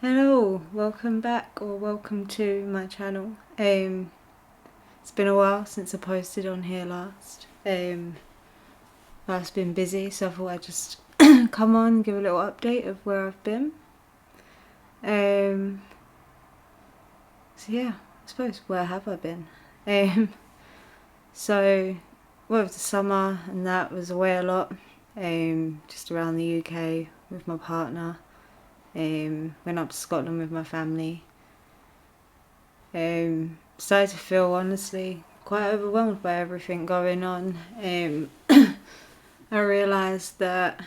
Hello, welcome back or welcome to my channel. It's been a while since I posted on here last. Life's been busy, so I thought I'd just come on and give a little update of where I've been. So yeah, I suppose where have I been? So with the summer and that was away a lot. Just around the UK with my partner. Went up to Scotland with my family. Started to feel honestly quite overwhelmed by everything going on. I realised that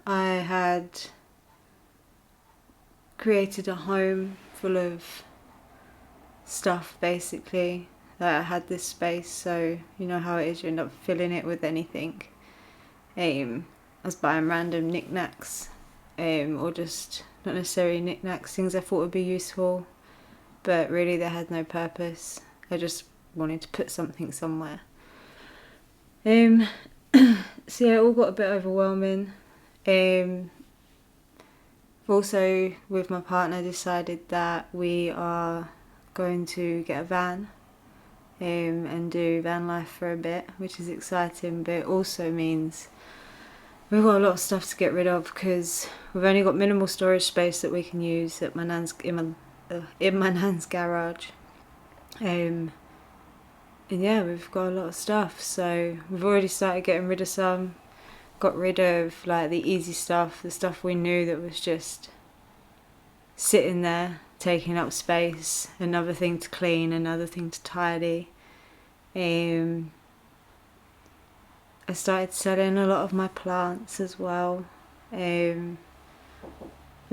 I had created a home full of stuff basically. That I had this space, so you know how it is, you end up filling it with anything. I was buying random knickknacks, or just not necessarily knickknacks, things I thought would be useful, but really they had no purpose. I just wanted to put something somewhere. So yeah, it all got a bit overwhelming. Also, with my partner, decided that we are going to get a van and do van life for a bit, which is exciting, but it also means we've got a lot of stuff to get rid of because we've only got minimal storage space that we can use at my nan's in my nan's garage. And yeah, we've got a lot of stuff, so we've already started getting rid of some. Got rid of like the easy stuff, the stuff we knew that was just sitting there taking up space, another thing to clean, another thing to tidy. I started selling a lot of my plants as well, which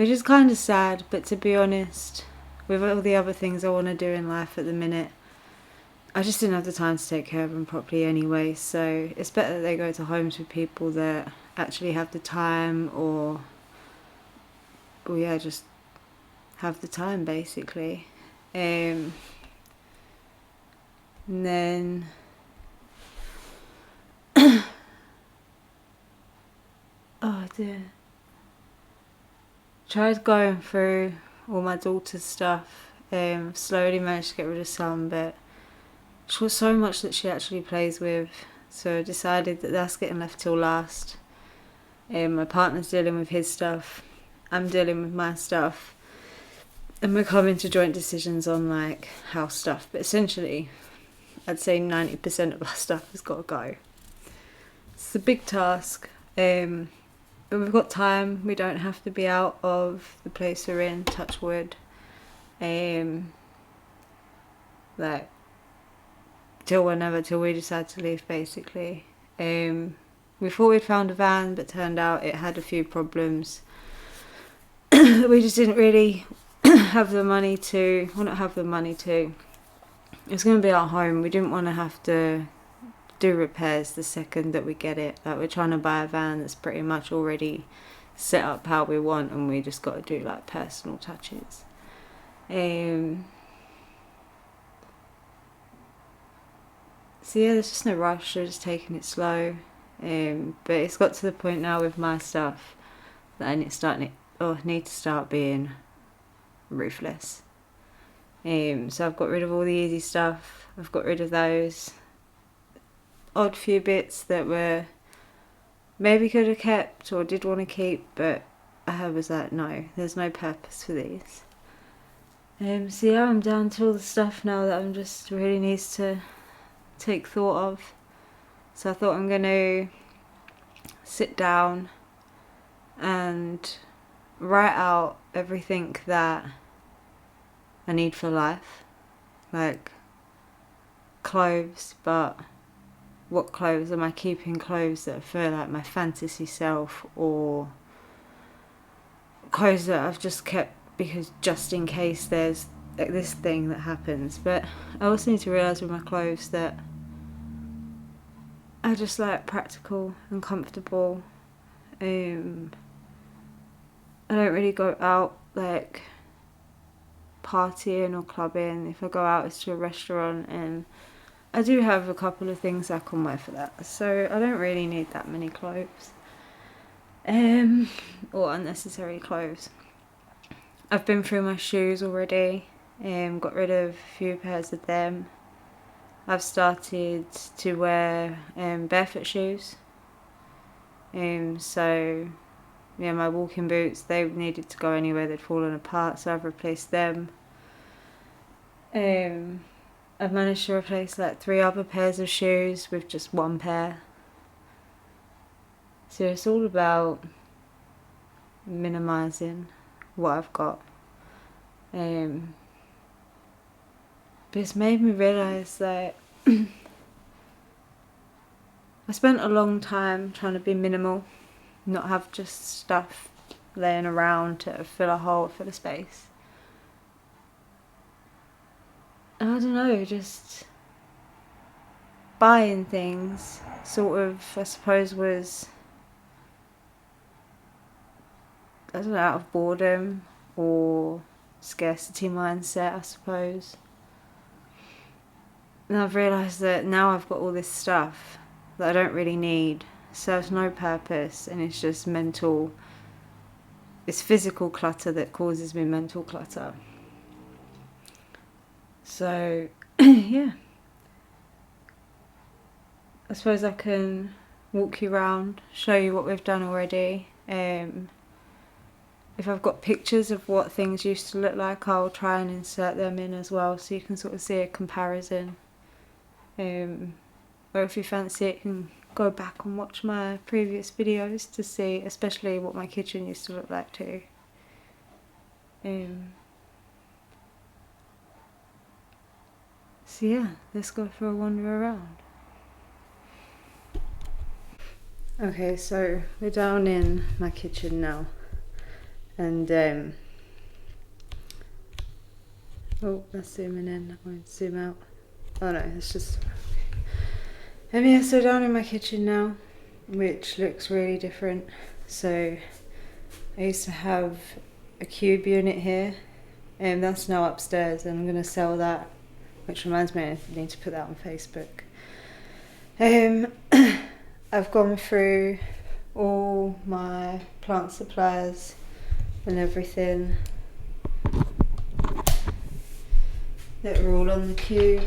is kind of sad, but to be honest, with all the other things I want to do in life at the minute, I just didn't have the time to take care of them properly anyway, so it's better that they go to homes with people that actually have the time, or yeah, just have the time basically. And then oh dear, tried going through all my daughter's stuff. Slowly managed to get rid of some, but she's got so much that she actually plays with, so I decided that that's getting left till last. My partner's dealing with his stuff, I'm dealing with my stuff, and we're coming to joint decisions on like house stuff, but essentially I'd say 90% of our stuff has got to go. It's a big task, but we've got time. We don't have to be out of the place we're in, touch wood. Like till whenever, till we decide to leave basically. We thought we'd found a van, but turned out it had a few problems. We just didn't really have the money to, well, not have the money to. It's going to be our home. We didn't want to have to do repairs the second that we get it. Like, we're trying to buy a van that's pretty much already set up how we want, and we just got to do like personal touches. So yeah, there's just no rush. We're just taking it slow. But it's got to the point now with my stuff that I need to start being ruthless. So I've got rid of all the easy stuff. I've got rid of those odd few bits that were maybe could have kept or did want to keep, but I was like, no, there's no purpose for these. So yeah, I'm down to all the stuff now that I'm just really needs to take thought of. So I thought I'm going to sit down and write out everything that I need for life, like clothes, but what clothes am I keeping? Clothes that are for like my fantasy self, or clothes that I've just kept because just in case there's like this thing that happens. But I also need to realise with my clothes that are just like practical and comfortable. I don't really go out like partying or clubbing. If I go out, it's to a restaurant, and I do have a couple of things I can wear for that, so I don't really need that many clothes, or unnecessary clothes. I've been through my shoes already, got rid of a few pairs of them. I've started to wear barefoot shoes. So yeah, my walking boots, they needed to go anywhere, they'd fallen apart, so I've replaced them. I've managed to replace like 3 other pairs of shoes with just 1 pair. So it's all about minimising what I've got. But it's made me realise that I spent a long time trying to be minimal, not have just stuff laying around to fill a hole, fill a space. And I don't know, just buying things sort of, I suppose, was, I don't know, out of boredom or scarcity mindset, I suppose. And I've realised that now I've got all this stuff that I don't really need, serves no purpose, and it's just mental, it's physical clutter that causes me mental clutter. So, yeah. I suppose I can walk you around, show you what we've done already. If I've got pictures of what things used to look like, I'll try and insert them in as well, so you can sort of see a comparison. Or if you fancy it, you can go back and watch my previous videos to see, especially what my kitchen used to look like too. So yeah, let's go for a wander around. Okay, so we're down in my kitchen now, and oh, that's zooming in, I won't zoom out. Oh no, it's just, yeah, so down in my kitchen now, which looks really different. So I used to have a cube unit here, and that's now upstairs, and I'm going to sell that, which reminds me I need to put that on Facebook. I've gone through all my plant supplies and everything that were all on the cube,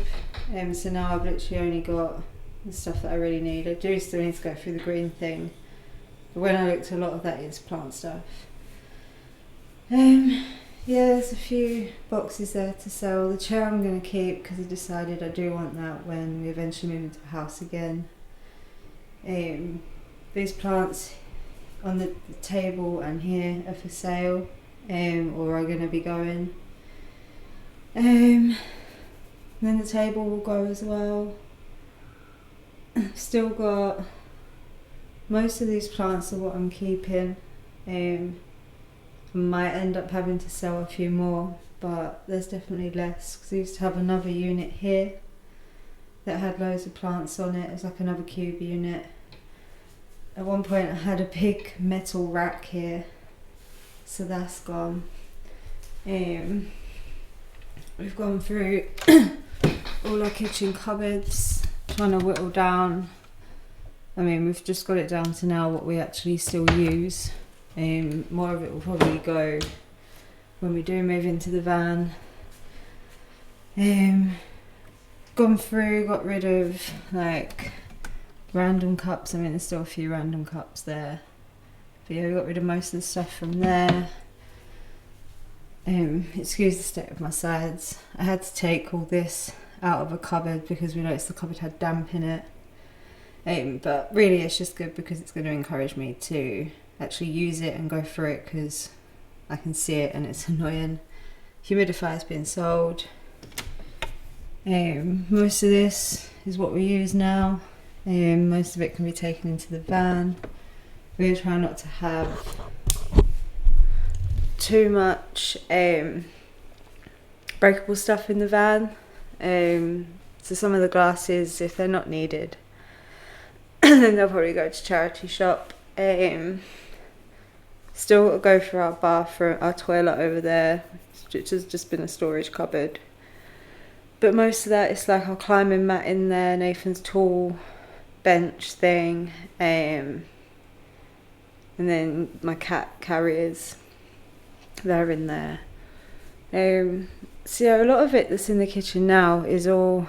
so now I've literally only got the stuff that I really need. I do still need to go through the green thing, but when I looked, a lot of that is plant stuff. Yeah, there's a few boxes there to sell. The chair I'm going to keep because I decided I do want that when we eventually move into a house again. These plants on the table and here are for sale, or are going to be going. Then the table will go as well. Still got most of these plants are what I'm keeping. Might end up having to sell a few more, but there's definitely less because I used to have another unit here that had loads of plants on it. It was like another cube unit. At one point I had a big metal rack here, so that's gone. We've gone through all our kitchen cupboards, trying to whittle down. I mean, we've just got it down to now what we actually still use. More of it will probably go when we do move into the van. Gone through, got rid of like random cups. I mean, there's still a few random cups there, but yeah, we got rid of most of the stuff from there. Excuse the state of my sides. I had to take all this out of a cupboard because we noticed the cupboard had damp in it. But really it's just good because it's going to encourage me to actually use it and go through it because I can see it and it's annoying. Humidifiers being sold. Most of this is what we use now. Most of it can be taken into the van. We're trying not to have too much breakable stuff in the van. So some of the glasses, if they're not needed, then they'll probably go to charity shop. Still got to go for our bathroom, our toilet over there, which has just been a storage cupboard. But most of that is like our climbing mat in there, Nathan's tool bench thing, and then my cat carriers, they're in there. So yeah, a lot of it that's in the kitchen now is all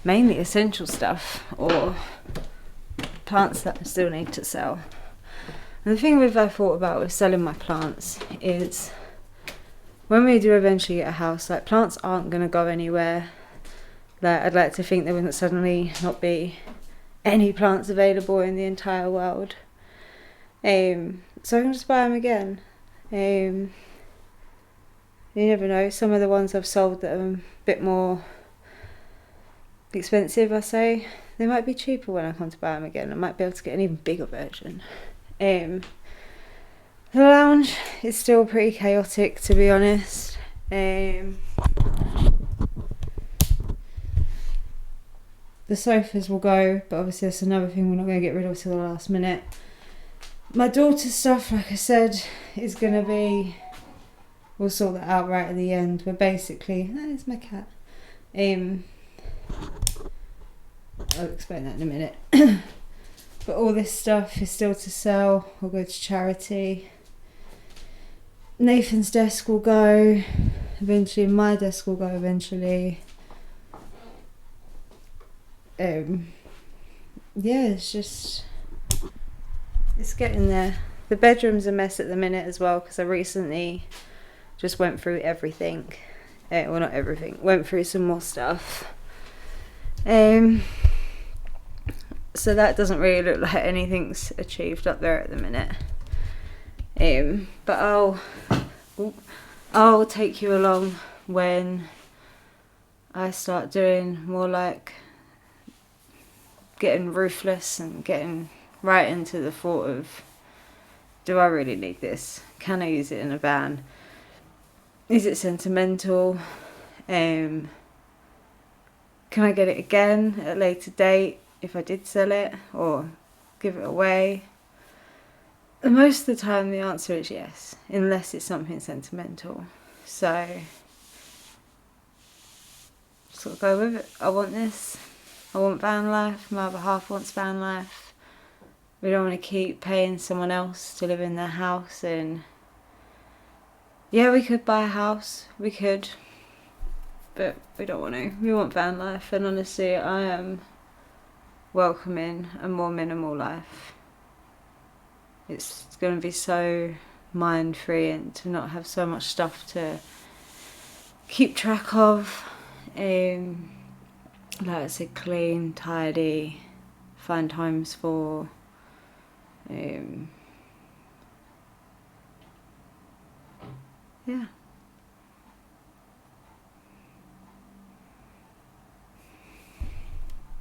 mainly essential stuff or plants that I still need to sell. And the thing I thought about with selling my plants is when we do eventually get a house, like plants aren't going to go anywhere. Like I'd like to think there wouldn't suddenly not be any plants available in the entire world. So I can just buy them again. You never know, some of the ones I've sold that are a bit more expensive, I say, they might be cheaper when I come to buy them again. I might be able to get an even bigger version. The lounge is still pretty chaotic, to be honest. The sofas will go, but obviously that's another thing we're not going to get rid of till the last minute. My daughter's stuff, like I said, is going to be... We'll sort that out right at the end. We're basically... There's my cat. I'll explain that in a minute. But all this stuff is still to sell. We'll go to charity. Nathan's desk will go eventually. My desk will go eventually. Yeah, it's just... It's getting there. The bedroom's a mess at the minute as well because I recently just went through everything. Well, not everything. Went through some more stuff. So that doesn't really look like anything's achieved up there at the minute. But I'll take you along when I start doing more like getting ruthless and getting right into the thought of, do I really need this? Can I use it in a van? Is it sentimental? Can I get it again at a later date if I did sell it or give it away? And most of the time the answer is yes, unless it's something sentimental. So sort of go with it. I want this. I want van life. My other half wants van life. We don't want to keep paying someone else to live in their house. And yeah, we could buy a house. We could. But we don't want to. We want van life. And honestly, I am welcoming a more minimal life. It's going to be so mind freeing to not have so much stuff to keep track of. Like I said, clean, tidy, find times for. Yeah.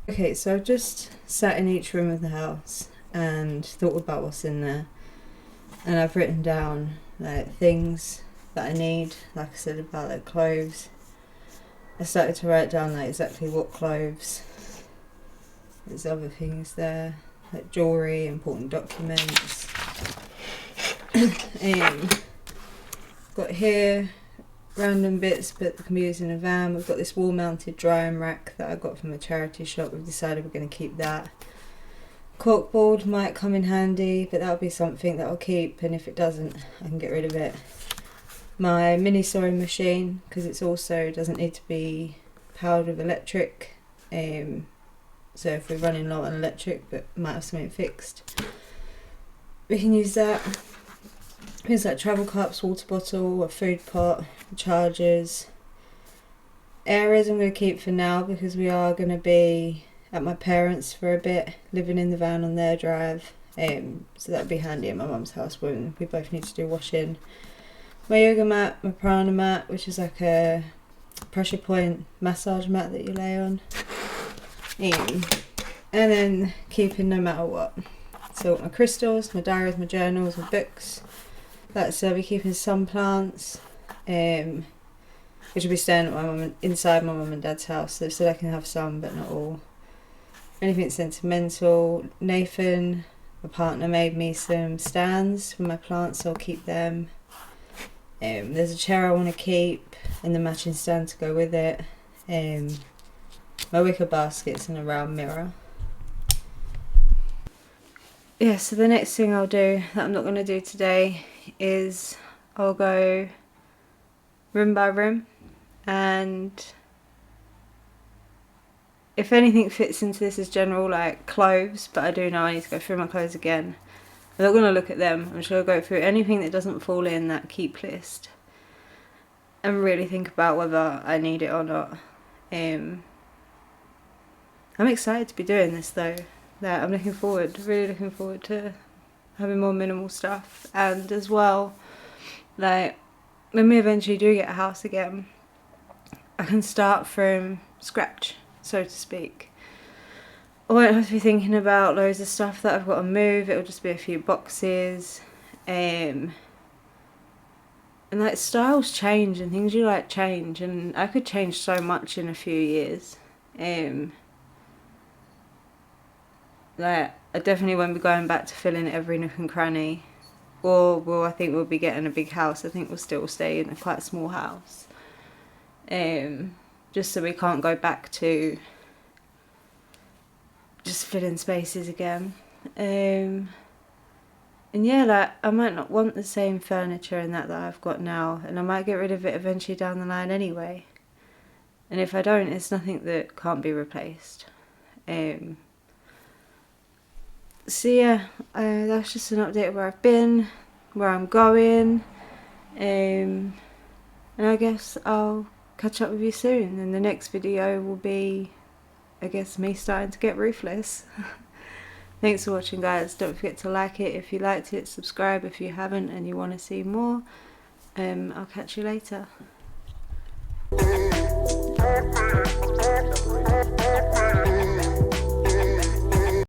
Okay, so I've just sat in each room of the house and thought about what's in there, and I've written down like things that I need, like I said about like clothes. I started to write down like exactly what clothes. There's other things there like jewellery, important documents. Got here random bits but that can be used in a van. We've got this wall mounted drying rack that I got from a charity shop. We've decided we're going to keep that. Corkboard might come in handy, but that'll be something that I'll keep, and if it doesn't I can get rid of it. My mini sewing machine, because it's also doesn't need to be powered with electric, so if we're running low on electric but might have something fixed, we can use that. Things like travel cups, water bottle, a food pot, chargers. Areas I'm going to keep for now because we are going to be at my parents' for a bit, living in the van on their drive, so that'd be handy at my mum's house when we both need to do washing. My yoga mat, my prana mat, which is like a pressure point massage mat that you lay on, and then keeping no matter what. So my crystals, my diaries, my journals, my books. That's I'll be keeping some plants, which will be staying at inside my mum and dad's house. They said I can have some, but not all. Anything sentimental. Nathan, my partner, made me some stands for my plants, so I'll keep them. There's a chair I want to keep and the matching stand to go with it. My wicker baskets and a round mirror. Yeah, so the next thing I'll do that I'm not going to do today is I'll go room by room, and if anything fits into this as general like clothes, but I do know I need to go through my clothes again. I'm not going to look at them. I'm just going to go through anything that doesn't fall in that keep list and really think about whether I need it or not. I'm excited to be doing this though. That I'm really looking forward to having more minimal stuff, and as well, like when we eventually do get a house again, I can start from scratch, so to speak. I won't have to be thinking about loads of stuff that I've got to move. It'll just be a few boxes. And like styles change and things you like change, and I could change so much in a few years. Like I definitely won't be going back to filling every nook and cranny. Or well, I think we'll be getting a big house. I think we'll still stay in a quite small house. Just so we can't go back to just filling spaces again. And yeah, like I might not want the same furniture and that I've got now, and I might get rid of it eventually down the line anyway. And if I don't, it's nothing that can't be replaced. So yeah, that's just an update of where I've been, where I'm going, and I guess I'll catch up with you soon. And the next video will be, I guess, me starting to get ruthless. Thanks for watching, guys. Don't forget to like it if you liked it, subscribe if you haven't and you want to see more. I'll catch you later.